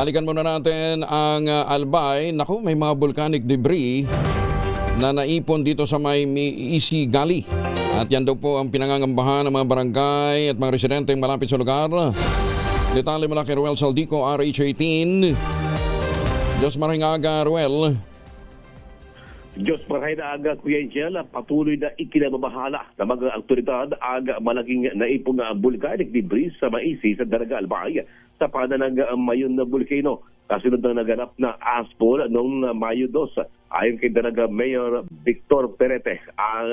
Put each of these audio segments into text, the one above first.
Balikan muna natin ang Albay. Naku, may mga volcanic debris na naipon dito sa may Isigali. At yan daw po ang pinangangambahan ng mga barangay at mga residente malapit sa lugar. Detalye mula kay Ruel Saldico, RH18. Diyos maringaga, Ruel. Diyos maray na aga, Kuya Angel, patuloy na ikinababahala ng mga autoridad ang malaking naipon na volcanic debris sa Maisi sa Daraga Albay sa pananang mayon na volcano. Kasunod na naganap na aspol noong Mayo 2. Ayon kay Daraga Mayor Victor Perete,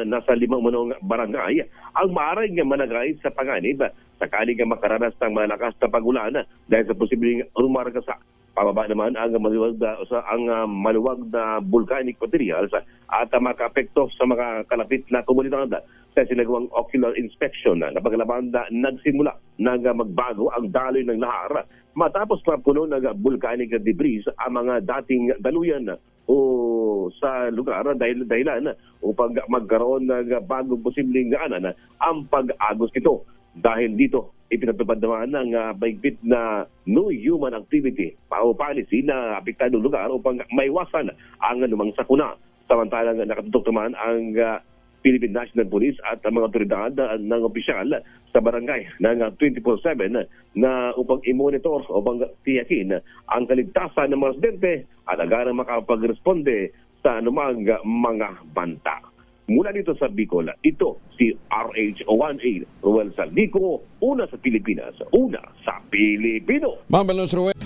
nasa 5 munong barangay ang maaaring managay sa panganib sakaling makaranas ng malakas na pagulan dahil sa posibleng rumarga sa pababa naman ang maluwag na volcanic materials at makaapekto sa mga kalapit na komunidad. Sa sinagawang ocular inspection na paglaban na nagsimula na magbago ang daloy ng lahar matapos mapuno ng volcanic debris ang mga dating daluyan o sa lugar dahilan upang magkaroon ng bagong posibleng gaanan ang pag-agos nito. Dahil dito, ipinatupad naman ng mahigpit na no human activity o policy na apektadong lugar upang maiwasan ang anumang sakuna. Samantalang nakatutok naman ang Philippine National Police at ang mga otoridad ng opisyal sa barangay ng 24/7 na upang i-monitor o upang tiyakin ang kaligtasan ng mga residente at agarang makapag-responde sa anumang mga banta. Mula dito sa Bicol, ito si RH18 Ruel Saldico, una sa Pilipinas, una sa Pilipino. Ma'am Ruel.